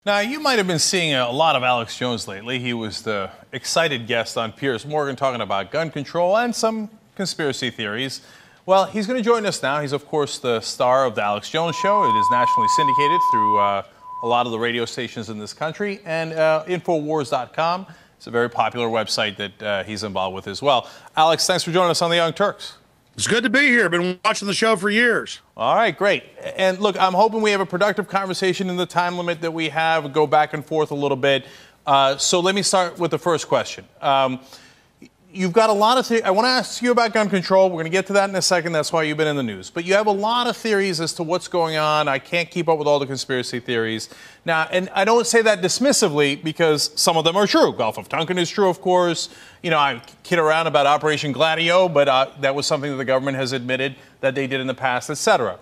Now, you might have been seeing a lot of Alex Jones lately. He was the excited guest on Piers Morgan talking about gun control and some conspiracy theories. Well, he's going to join us now. He's, of course, the star of The Alex Jones Show. It is nationally syndicated through a lot of the radio stations in this country. And Infowars.com is a very popular website that he's involved with as well. Alex, thanks for joining us on the Young Turks. It's good to be here. Been watching the show for years. All right, great. And look, I'm hoping we have a productive conversation in the time limit that we have, go back and forth a little bit. So let me start with the first question. You've got a lot of I want to ask you about gun control. We're going to get to that in a second. That's why you've been in the news. But you have a lot of theories as to what's going on. I can't keep up with all the conspiracy theories. Now, and I don't say that dismissively because some of them are true. Gulf of Tonkin is true, of course. You know, I kid around about Operation Gladio, but that was something that the government has admitted that they did in the past, etc.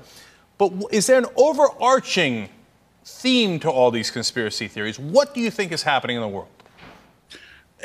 But is there an overarching theme to all these conspiracy theories? What do you think is happening in the world?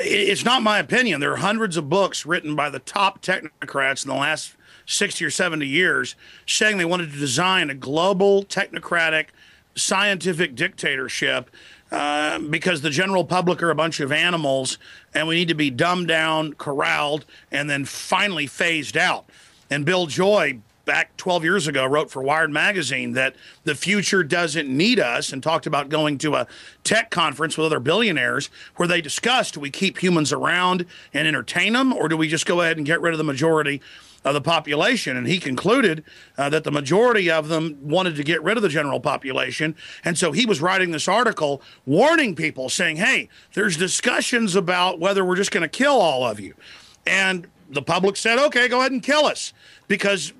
It's not my opinion. There are hundreds of books written by the top technocrats in the last 60 or 70 years saying they wanted to design a global technocratic scientific dictatorship because the general public are a bunch of animals and we need to be dumbed down, corralled, and then finally phased out. And Bill Joy, back 12 years ago, wrote for Wired magazine that the future doesn't need us and talked about going to a tech conference with other billionaires where they discussed, do we keep humans around and entertain them, or do we just go ahead and get rid of the majority of the population? And he concluded that the majority of them wanted to get rid of the general population. And so he was writing this article warning people, saying, hey, there's discussions about whether we're just going to kill all of you. And the public said, okay, go ahead and kill us, because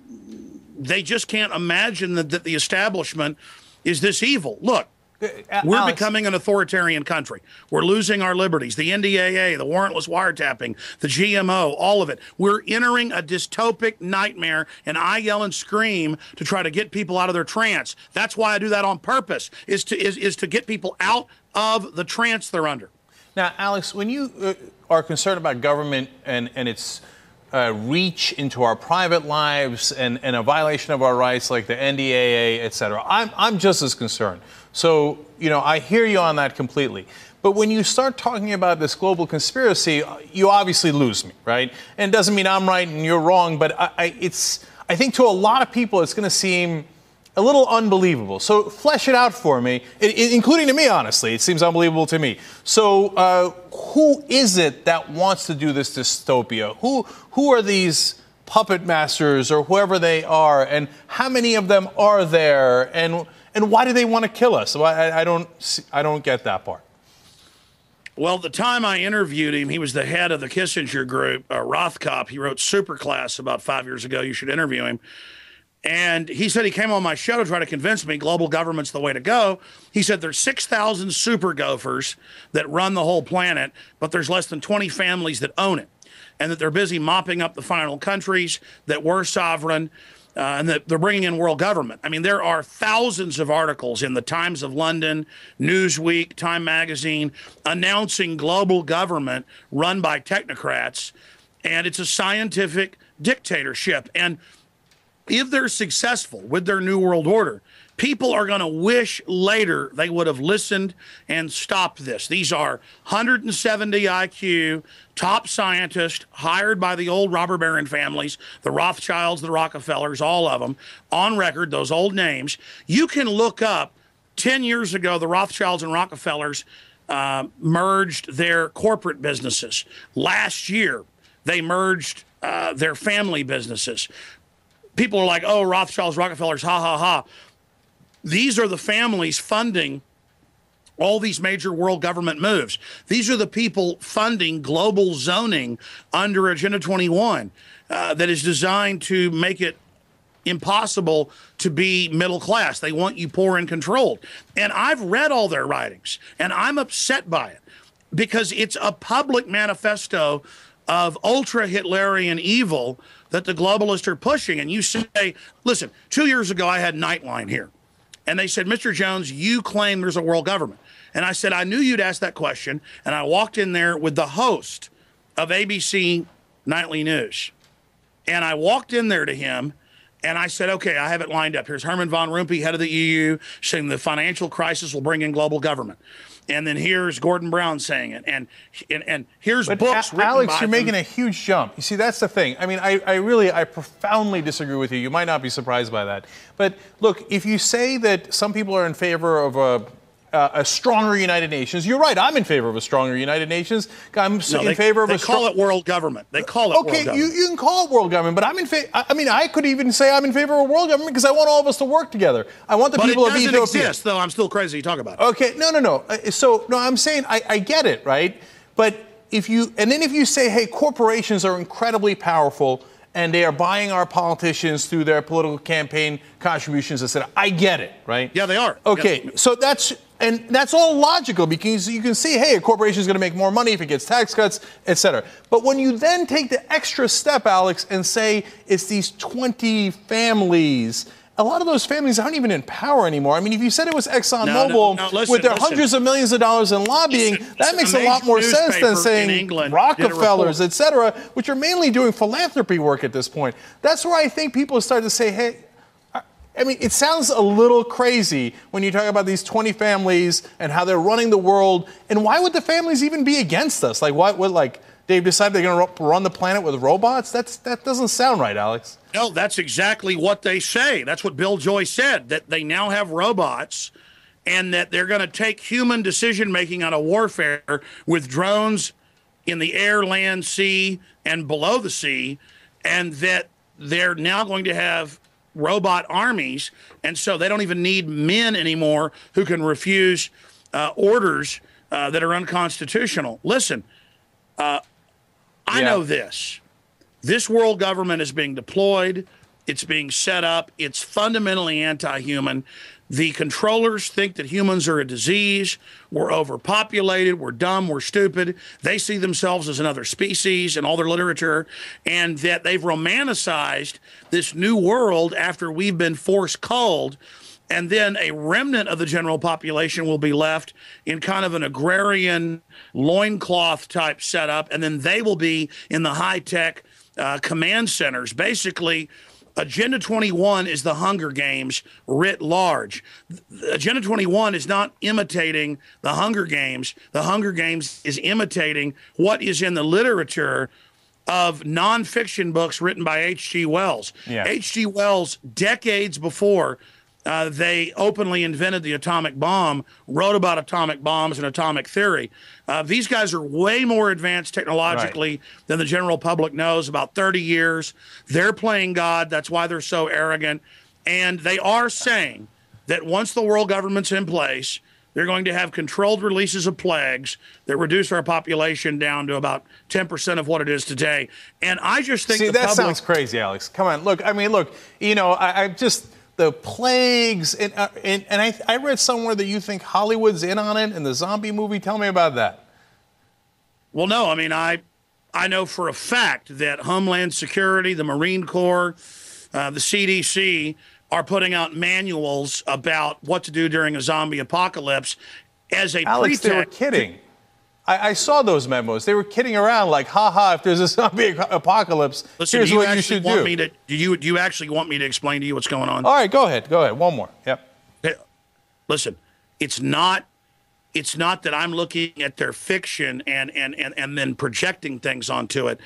they just can't imagine that the establishment is this evil. Look, we're becoming an authoritarian country. We're losing our liberties. The NDAA, the warrantless wiretapping, the GMO, all of it. We're entering a dystopic nightmare, and I yell and scream to try to get people out of their trance. That's why I do that on purpose, is to get people out of the trance they're under. Now, Alex, when you are concerned about government and its reach into our private lives and a violation of our rights like the NDAA, et cetera, I'm just as concerned. So, you know, I hear you on that completely. But when you start talking about this global conspiracy, you obviously lose me, right? And it doesn't mean I'm right and you're wrong, but I think to a lot of people it's going to seem a little unbelievable. So flesh it out for me, including to me, honestly. It seems unbelievable to me. So who is it that wants to do this dystopia? Who are these puppet masters or whoever they are? And how many of them are there? And why do they want to kill us? I don't get that part. Well, the time I interviewed him, he was the head of the Kissinger group, Rothkopf. He wrote Superclass about 5 years ago. You should interview him. And he said he came on my show to try to convince me global government's the way to go. He said there's 6,000 super gophers that run the whole planet, but there's less than 20 families that own it, and that they're busy mopping up the final countries that were sovereign, and that they're bringing in world government. I mean, there are thousands of articles in the Times of London, Newsweek, Time Magazine, announcing global government run by technocrats, and it's a scientific dictatorship. And if they're successful with their New World Order, people are going to wish later they would have listened and stopped this. These are 170 IQ, top scientists hired by the old robber baron families, the Rothschilds, the Rockefellers, all of them, on record, those old names. You can look up 10 years ago, the Rothschilds and Rockefellers merged their corporate businesses. Last year, they merged their family businesses. People are like, oh, Rothschilds, Rockefellers, ha, ha, ha. These are the families funding all these major world government moves. These are the people funding global zoning under Agenda 21 that is designed to make it impossible to be middle class. They want you poor and controlled. And I've read all their writings, and I'm upset by it because it's a public manifesto of ultra-Hitlerian evil that the globalists are pushing. And you say, listen, 2 years ago I had Nightline here, and they said, Mr. Jones, you claim there's a world government. And I said, I knew you'd ask that question, and I walked in there with the host of ABC Nightly News. And I walked in there to him, And I said, okay, I have it lined up. Here's Herman von Rompuy, head of the EU, saying the financial crisis will bring in global government. And then here's Gordon Brown saying it. And here's books written Alex, by you're making a huge jump. You see, that's the thing. I mean, I profoundly disagree with you. You might not be surprised by that. But look, if you say that some people are in favor of a stronger United Nations, you're right. I'm in favor of a stronger United Nations. I'm in favor of they call it world government. They call it world government. Okay, you can call it world government, but I'm in favor. I mean, I could even say I'm in favor of world government because I want all of us to work together. I want the people of Ethiopia. But it doesn't exist, though. I'm still crazy to talk about it. Okay, no. So, no, I'm saying I get it, right? But if you say, hey, corporations are incredibly powerful and they are buying our politicians through their political campaign contributions, etc. I get it, right? Yeah, they are. Okay, yeah. So that's all logical because you can see, hey, a corporation is going to make more money if it gets tax cuts, etc. But when you then take the extra step, Alex, and say it's these 20 families, a lot of those families aren't even in power anymore. I mean, if you said it was ExxonMobil with their hundreds of millions of dollars in lobbying, that makes a lot more sense than saying Rockefellers, et cetera, which are mainly doing philanthropy work at this point. That's where I think people start to say, hey, I mean, it sounds a little crazy when you talk about these 20 families and how they're running the world. And why would the families even be against us? Like, what they've decided they're going to run the planet with robots? That doesn't sound right, Alex. No, that's exactly what they say. That's what Bill Joy said, that they now have robots and that they're going to take human decision-making out of warfare with drones in the air, land, sea, and below the sea, and that they're now going to have robot armies, and so they don't even need men anymore who can refuse orders that are unconstitutional. Listen, I know this. This world government is being deployed. It's being set up. It's fundamentally anti-human. The controllers think that humans are a disease. We're overpopulated. We're dumb. We're stupid. They see themselves as another species in all their literature, and that they've romanticized this new world after we've been force-culled. And then a remnant of the general population will be left in kind of an agrarian loincloth type setup, and then they will be in the high-tech command centers. Basically, Agenda 21 is the Hunger Games writ large. Agenda 21 is not imitating the Hunger Games. The Hunger Games is imitating what is in the literature of nonfiction books written by H.G. Wells. Yeah. H.G. Wells, decades before they openly invented the atomic bomb, wrote about atomic bombs and atomic theory. These guys are way more advanced technologically than the general public knows, about 30 years. They're playing God. That's why they're so arrogant. And they are saying that once the world government's in place, they're going to have controlled releases of plagues that reduce our population down to about 10% of what it is today. And I just think that sounds crazy, Alex. Come on. Look, I just... the plagues, and I read somewhere that you think Hollywood's in on it in the zombie movie. Tell me about that. Well, no, I mean, I know for a fact that Homeland Security, the Marine Corps, the CDC are putting out manuals about what to do during a zombie apocalypse as a Alex, pretext. They were kidding. I saw those memos. They were kidding around like, ha, if there's a zombie apocalypse, listen, here's what you should do. Do you actually want me to explain to you what's going on? All right, go ahead. One more. Yep. Listen, it's not that I'm looking at their fiction and then projecting things onto it.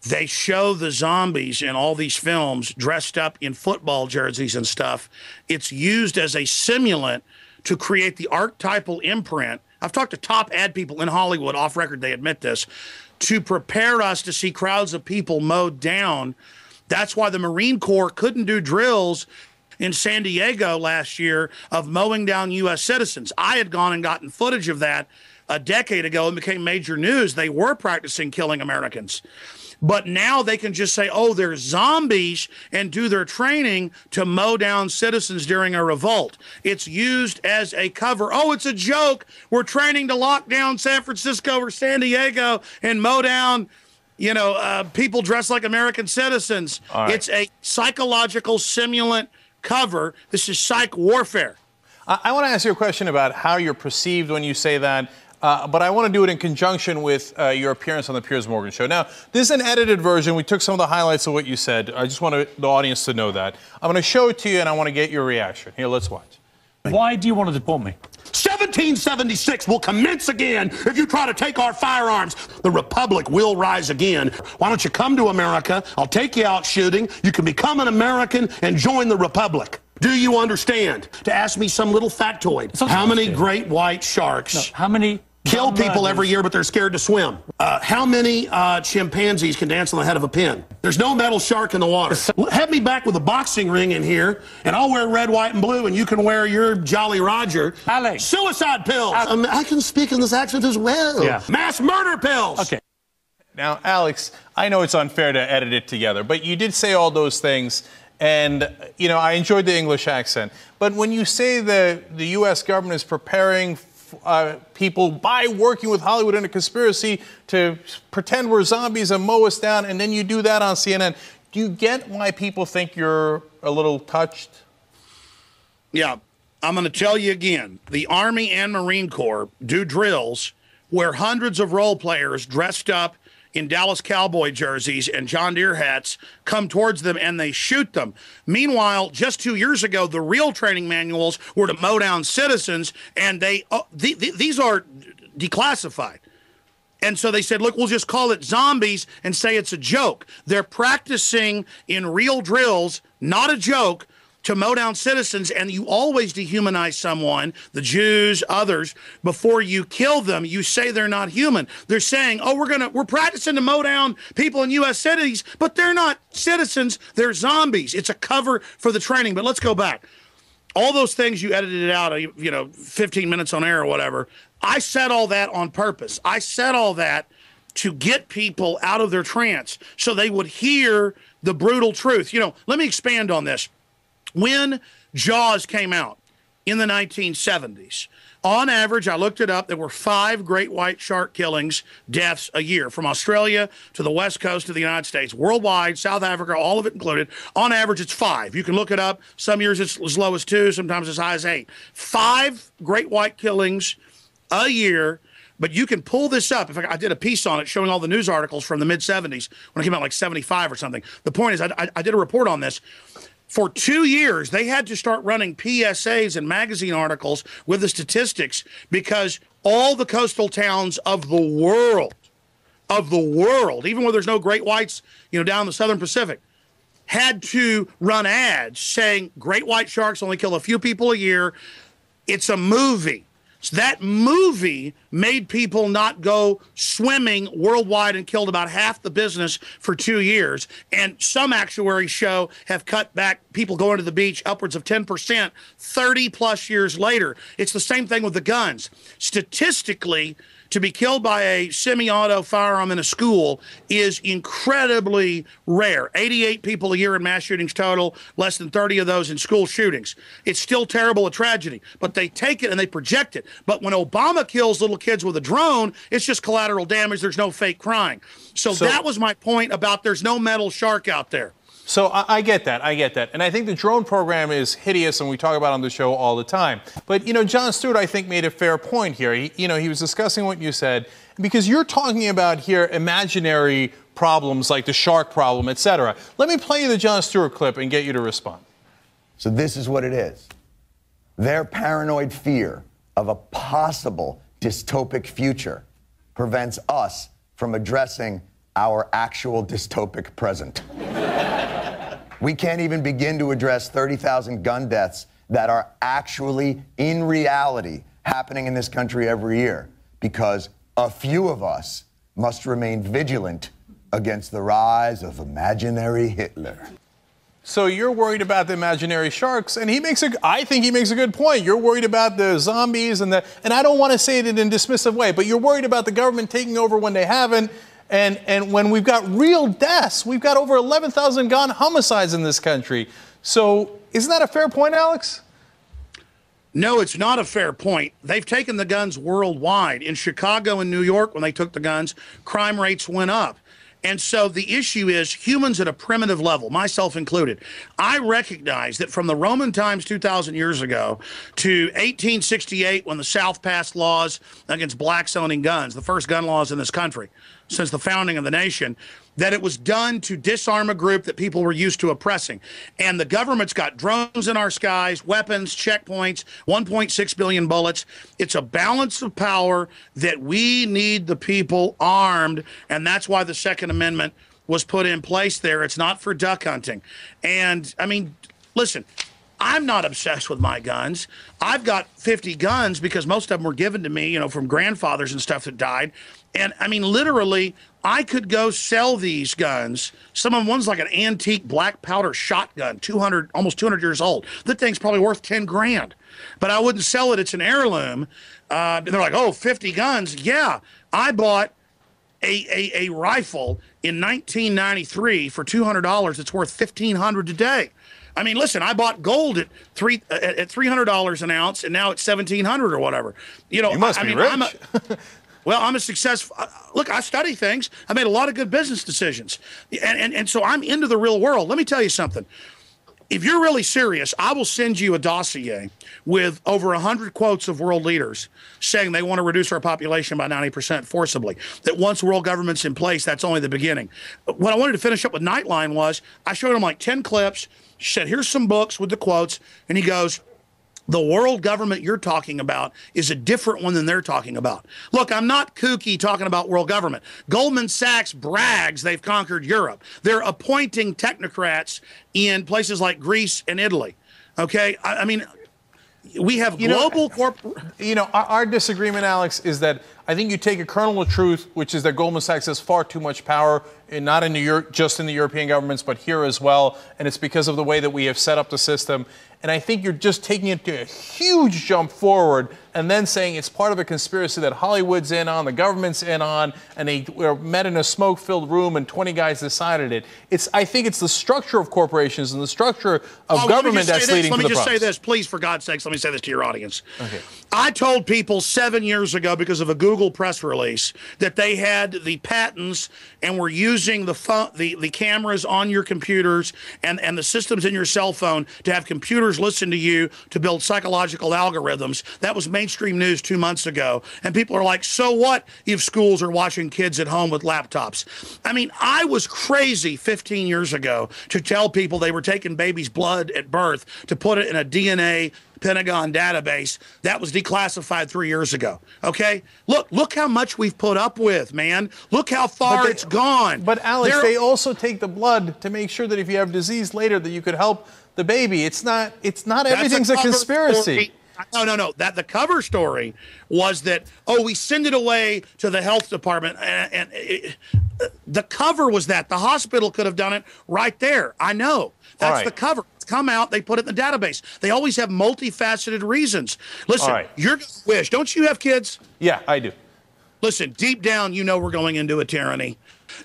They show the zombies in all these films dressed up in football jerseys and stuff. It's used as a simulant to create the archetypal imprint. I've talked to top ad people in Hollywood, off record, they admit this, to prepare us to see crowds of people mowed down. That's why the Marine Corps couldn't do drills in San Diego last year of mowing down U.S. citizens. I had gone and gotten footage of that a decade ago and became major news. They were practicing killing Americans. But now they can just say, oh, they're zombies, and do their training to mow down citizens during a revolt. It's used as a cover. Oh, it's a joke. We're training to lock down San Francisco or San Diego and mow down, people dressed like American citizens. Right. It's a psychological simulant cover. This is psych warfare. I want to ask you a question about how you're perceived when you say that. but I want to do it in conjunction with your appearance on the Piers Morgan Show. Now, this is an edited version. We took some of the highlights of what you said. I just want the audience to know that. I'm going to show it to you, and I want to get your reaction. Here, let's watch. Why do you want to deport me? 1776 will commence again if you try to take our firearms. The Republic will rise again. Why don't you come to America? I'll take you out shooting. You can become an American and join the Republic. Do you understand? To ask me some little factoid. How many great white sharks how many kill people every year, but they're scared to swim? How many chimpanzees can dance on the head of a pin? There's no metal shark in the water. Have me back with a boxing ring in here, and I'll wear red, white, and blue, and you can wear your Jolly Roger. Alex. Suicide pills. I can speak in this accent as well. Yeah. Mass murder pills. Okay. Now, Alex, I know it's unfair to edit it together, but you did say all those things. And, you know, I enjoyed the English accent. But when you say the U.S. government is preparing people by working with Hollywood in a conspiracy to pretend we're zombies and mow us down, and then you do that on CNN, do you get why people think you're a little touched? Yeah, I'm going to tell you again. The Army and Marine Corps do drills where hundreds of role players dressed up in Dallas Cowboy jerseys and John Deere hats come towards them and they shoot them. Meanwhile, just 2 years ago, the real training manuals were to mow down citizens, and these are declassified. And so they said, look, we'll just call it zombies and say it's a joke. They're practicing in real drills, not a joke, to mow down citizens, and you always dehumanize someone, the Jews, others, before you kill them. You say they're not human. They're saying, oh, we're practicing to mow down people in U.S. cities, but they're not citizens. They're zombies. It's a cover for the training. But let's go back. All those things, you edited it out, 15 minutes on air or whatever. I said all that on purpose. I said all that to get people out of their trance so they would hear the brutal truth. Let me expand on this. When Jaws came out in the 1970s, on average, I looked it up, there were 5 great white shark killings, deaths a year, from Australia to the west coast of the United States, worldwide, South Africa, all of it included. On average, it's 5. You can look it up. Some years it's as low as 2, sometimes as high as 8. 5 great white killings a year. But you can pull this up. In fact, I did a piece on it showing all the news articles from the mid-'70s when it came out, like 75 or something. The point is, I did a report on this. For 2 years, they had to start running PSAs and magazine articles with the statistics because all the coastal towns of the world, even where there's no great whites, down in the Southern Pacific, had to run ads saying great white sharks only kill a few people a year. It's a movie. So that movie made people not go swimming worldwide and killed about half the business for 2 years. And some actuaries show have cut back people going to the beach upwards of 10% 30 plus years later. It's the same thing with the guns. Statistically, to be killed by a semi-auto firearm in a school is incredibly rare. 88 people a year in mass shootings total, less than 30 of those in school shootings. It's still terrible, a tragedy, but they take it and they project it. But when Obama kills little kids with a drone, it's just collateral damage. There's no fake crying. So that was my point about there's no metal shark out there. So I get that. And I think the drone program is hideous, and we talk about it on the show all the time. But, Jon Stewart, I think, made a fair point here. He was discussing what you said, because you're talking about here imaginary problems like the shark problem, et cetera. Let me play you the Jon Stewart clip and get you to respond. So this is what it is. Their paranoid fear of a possible dystopic future prevents us from addressing our actual dystopic present. We can't even begin to address 30,000 gun deaths that are actually, in reality, happening in this country every year, because a few of us must remain vigilant against the rise of imaginary Hitler. So you're worried about the imaginary sharks, and I think he makes a good point. You're worried about the zombies and I don't want to say it in a dismissive way, but you're worried about the government taking over when they haven't. And when we've got real deaths, we've got over 11,000 gun homicides in this country. So isn't that a fair point, Alex? No, it's not a fair point. They've taken the guns worldwide. In Chicago and New York, when they took the guns, crime rates went up. And so the issue is humans at a primitive level, myself included. I recognize that from the Roman times 2,000 years ago to 1868, when the South passed laws against blacks owning guns, the first gun laws in this country since the founding of the nation, that it was done to disarm a group that people were used to oppressing. And the government's got drones in our skies, weapons, checkpoints, 1.6 billion bullets. It's a balance of power that we need the people armed, and that's why the Second Amendment was put in place there. It's not for duck hunting. And, I mean, listen, I'm not obsessed with my guns. I've got 50 guns because most of them were given to me, you know, from grandfathers and stuff that died. And I mean, literally, I could go sell these guns. Some of them, one's like an antique black powder shotgun, almost 200 years old. That thing's probably worth 10 grand. But I wouldn't sell it. It's an heirloom. And they're like, oh, 50 guns. Yeah, I bought a rifle in 1993 for $200. It's worth $1,500 today. I mean, listen, I bought gold at $300 an ounce, and now it's $1,700 or whatever. You know, you must be rich. Well, I'm a successful. Look, I study things. I made a lot of good business decisions, and so I'm into the real world. Let me tell you something. If you're really serious, I will send you a dossier with over 100 quotes of world leaders saying they want to reduce our population by 90% forcibly. That once world government's in place, that's only the beginning. What I wanted to finish up with Nightline was I showed him like 10 clips. Said, here's some books with the quotes, and he goes, the world government you're talking about is a different one than they're talking about. Look, I'm not kooky talking about world government. Goldman Sachs brags they've conquered Europe. They're appointing technocrats in places like Greece and Italy. Okay? I mean, we have global corporate. You know, our disagreement, Alex, is that I think you take a kernel of truth, which is that Goldman Sachs has far too much power, and not in just in the European governments, but here as well. And it's because of the way that we have set up the system. And I think you're just taking it to a huge jump forward and then saying it's part of a conspiracy that Hollywood's in on, the government's in on, and they were met in a smoke-filled room and 20 guys decided it. I think it's the structure of corporations and the structure of government that's leading to the problems. Let me just say this, please, for God's sakes, let me say this to your audience. Okay. I told people 7 years ago, because of a Google press release, that they had the patents and were using the cameras on your computers and the systems in your cell phone to have computers listen to you to build psychological algorithms. That was mainstream news 2 months ago. And people are like, so what if schools are watching kids at home with laptops? I mean, I was crazy 15 years ago to tell people they were taking babies' blood at birth to put it in a DNA Pentagon database that was declassified 3 years ago. Okay, look how much we've put up with, man. Look how far it's gone. But Alex, they also take the blood to make sure that if you have disease later, that you could help the baby. It's not everything's a conspiracy. No. That the cover story was that, oh, we send it away to the health department, and the cover was that the hospital could have done it right there. I know that's the cover. Come out, they put it in the database. They always have multifaceted reasons. Listen, you're going to wish. Don't you have kids? Yeah, I do. Listen, deep down, you know we're going into a tyranny.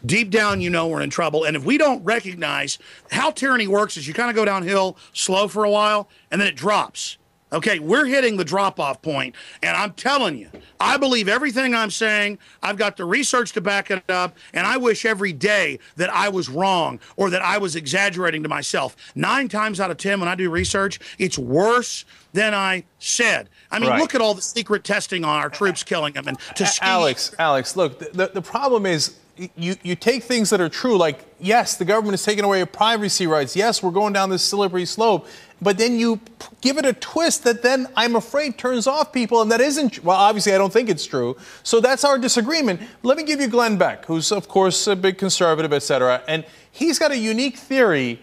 Deep down, you know we're in trouble. And if we don't recognize how tyranny works is you kind of go downhill slow for a while, and then it drops. Okay, we're hitting the drop-off point, and I'm telling you, I believe everything I'm saying. I've got the research to back it up, and I wish every day that I was wrong or that I was exaggerating to myself. 9 times out of 10 when I do research, it's worse than I said. I mean, look at all the secret testing on our troops killing them. And Alex, look, the problem is you take things that are true, like, yes, the government is taking away privacy rights. Yes, we're going down this slippery slope. But then you give it a twist that then I'm afraid turns off people, and that isn't, well, obviously I don't think it's true. So that's our disagreement. Let me give you Glenn Beck, who's, of course, a big conservative, et cetera. And he's got a unique theory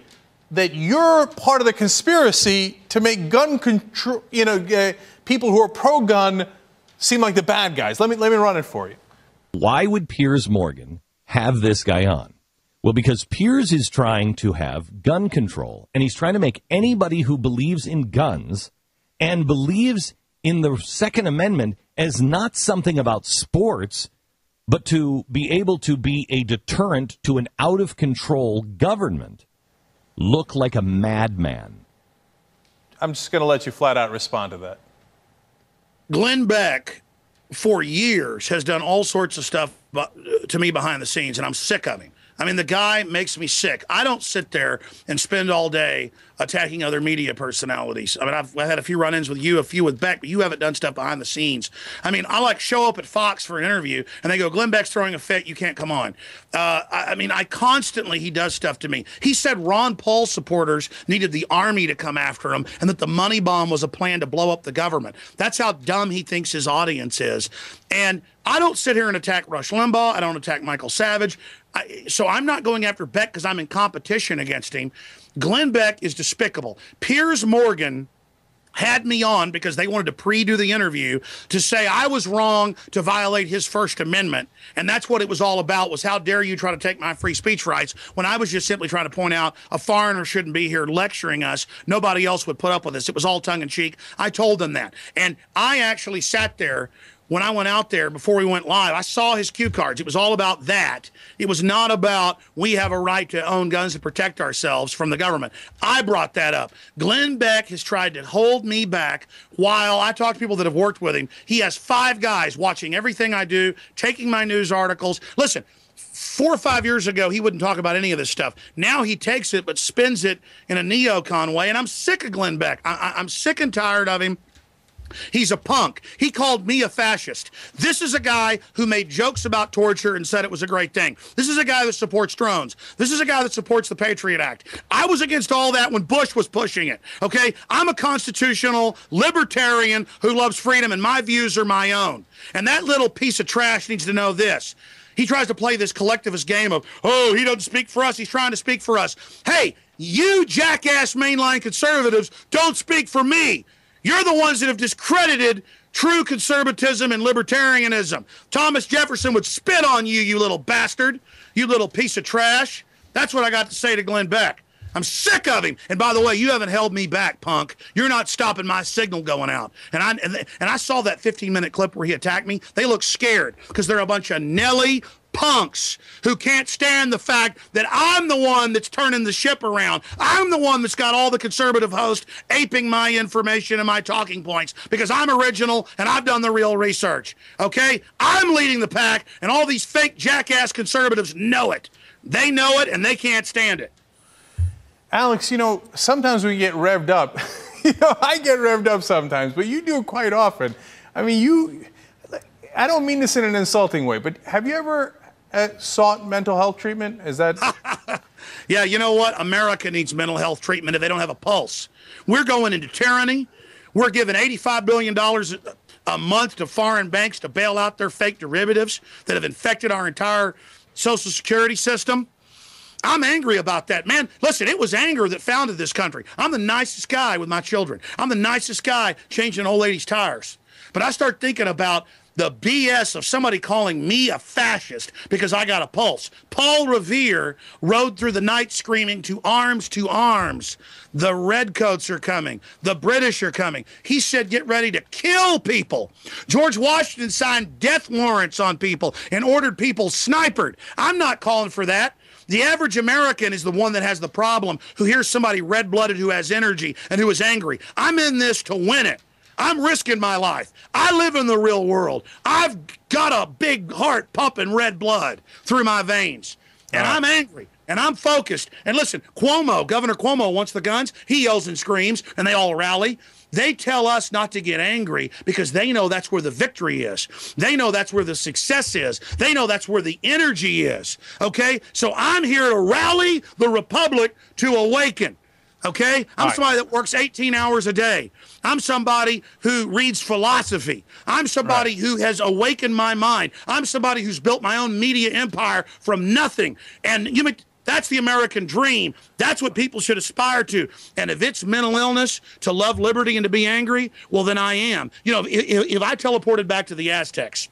that you're part of the conspiracy to make gun control, people who are pro-gun seem like the bad guys. Let me run it for you. Why would Piers Morgan have this guy on? Well, because Piers is trying to have gun control, and he's trying to make anybody who believes in guns and believes in the Second Amendment as not something about sports, but to be able to be a deterrent to an out-of-control government, look like a madman. I'm just going to let you flat out respond to that. Glenn Beck, for years, has done all sorts of stuff to me behind the scenes, and I'm sick of him. I mean, the guy makes me sick. I don't sit there and spend all day attacking other media personalities. I mean, I've had a few run-ins with you, a few with Beck, but you haven't done stuff behind the scenes. I mean, I like show up at Fox for an interview, and they go, Glenn Beck's throwing a fit, you can't come on. I mean, he does stuff to me. He said Ron Paul supporters needed the army to come after him, and that the money bomb was a plan to blow up the government. That's how dumb he thinks his audience is. And I don't sit here and attack Rush Limbaugh. I don't attack Michael Savage. So I'm not going after Beck because I'm in competition against him. Glenn Beck is despicable. Piers Morgan had me on because they wanted to pre-do the interview to say I was wrong to violate his First Amendment. And that's what it was all about, was how dare you try to take my free speech rights when I was just simply trying to point out a foreigner shouldn't be here lecturing us. Nobody else would put up with this. It was all tongue-in-cheek. I told them that. And I actually sat there when I went out there before we went live. I saw his cue cards. It was all about that. It was not about we have a right to own guns to protect ourselves from the government. I brought that up. Glenn Beck has tried to hold me back while I talk to people that have worked with him. He has 5 guys watching everything I do, taking my news articles. Listen, 4 or 5 years ago, he wouldn't talk about any of this stuff. Now he takes it but spins it in a neocon way, and I'm sick of Glenn Beck. I'm sick and tired of him. He's a punk. He called me a fascist. This is a guy who made jokes about torture and said it was a great thing. This is a guy that supports drones. This is a guy that supports the Patriot Act. I was against all that when Bush was pushing it, okay? I'm a constitutional libertarian who loves freedom, and my views are my own. And that little piece of trash needs to know this. He tries to play this collectivist game of, oh, he doesn't speak for us, he's trying to speak for us. Hey, you jackass mainline conservatives don't speak for me. You're the ones that have discredited true conservatism and libertarianism. Thomas Jefferson would spit on you, you little bastard, you little piece of trash. That's what I got to say to Glenn Beck. I'm sick of him. And by the way, you haven't held me back, punk. You're not stopping my signal going out. And I saw that 15-minute clip where he attacked me. They look scared because they're a bunch of Nelly punks who can't stand the fact that I'm the one that's turning the ship around. I'm the one that's got all the conservative hosts aping my information and my talking points because I'm original and I've done the real research. Okay? I'm leading the pack, and all these fake jackass conservatives know it. They know it, and they can't stand it. Alex, sometimes we get revved up. I get revved up sometimes, but you do it quite often. I mean, I don't mean this in an insulting way, but have you ever sought mental health treatment? Is that? Yeah, you know what? America needs mental health treatment if they don't have a pulse. We're going into tyranny. We're giving $85 billion a month to foreign banks to bail out their fake derivatives that have infected our entire Social Security system. I'm angry about that. Man, listen, it was anger that founded this country. I'm the nicest guy with my children. I'm the nicest guy changing old ladies' tires. But I start thinking about the BS of somebody calling me a fascist because I got a pulse. Paul Revere rode through the night screaming, to arms, to arms. The redcoats are coming. The British are coming. He said, get ready to kill people. George Washington signed death warrants on people and ordered people sniped. I'm not calling for that. The average American is the one that has the problem, who hears somebody red-blooded who has energy and who is angry. I'm in this to win it. I'm risking my life. I live in the real world. I've got a big heart pumping red blood through my veins. And I'm angry. And I'm focused. And listen, Governor Cuomo wants the guns. He yells and screams, and they all rally. They tell us not to get angry because they know that's where the victory is. They know that's where the success is. They know that's where the energy is. Okay? So I'm here to rally the Republic to awaken. Okay? I'm somebody that works 18 hours a day. I'm somebody who reads philosophy. I'm somebody who has awakened my mind. I'm somebody who's built my own media empire from nothing. And that's the American dream. That's what people should aspire to. And if it's mental illness to love liberty and to be angry, well, then I am. If I teleported back to the Aztecs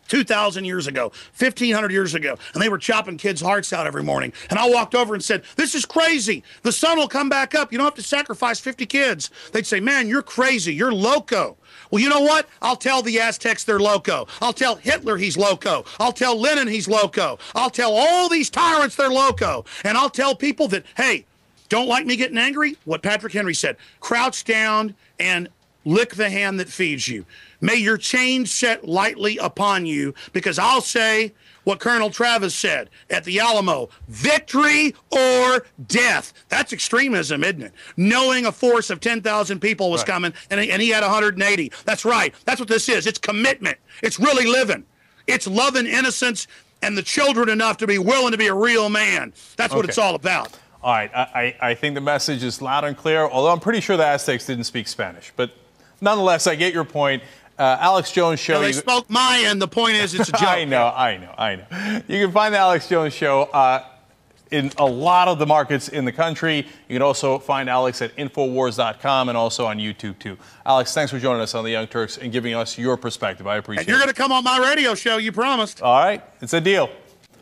2,000 years ago, 1,500 years ago, and they were chopping kids' hearts out every morning, and I walked over and said, this is crazy. The sun will come back up. You don't have to sacrifice 50 kids. They'd say, man, you're crazy. You're loco. Well, you know what? I'll tell the Aztecs they're loco. I'll tell Hitler he's loco. I'll tell Lenin he's loco. I'll tell all these tyrants they're loco. And I'll tell people that, hey, don't like me getting angry? What Patrick Henry said, crouch down and lick the hand that feeds you. May your chains set lightly upon you, because I'll say what Colonel Travis said at the Alamo: victory or death. That's extremism, isn't it? Knowing a force of 10,000 people was coming, and he had 180. That's right. That's what this is. It's commitment. It's really living. It's loving innocence and the children enough to be willing to be a real man. That's what it's all about. All right. I think the message is loud and clear, although I'm pretty sure the Aztecs didn't speak Spanish. But nonetheless, I get your point. Alex Jones Show. They spoke Mayan. The point is, it's a joke. I know. You can find the Alex Jones Show in a lot of the markets in the country. You can also find Alex at Infowars.com and also on YouTube, too. Alex, thanks for joining us on the Young Turks and giving us your perspective. I appreciate it. And you're going to come on my radio show, you promised. All right. It's a deal.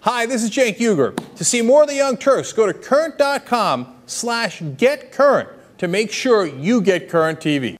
Hi, this is Cenk Uygur. To see more of the Young Turks, go to current.com/getcurrent to make sure you get current TV.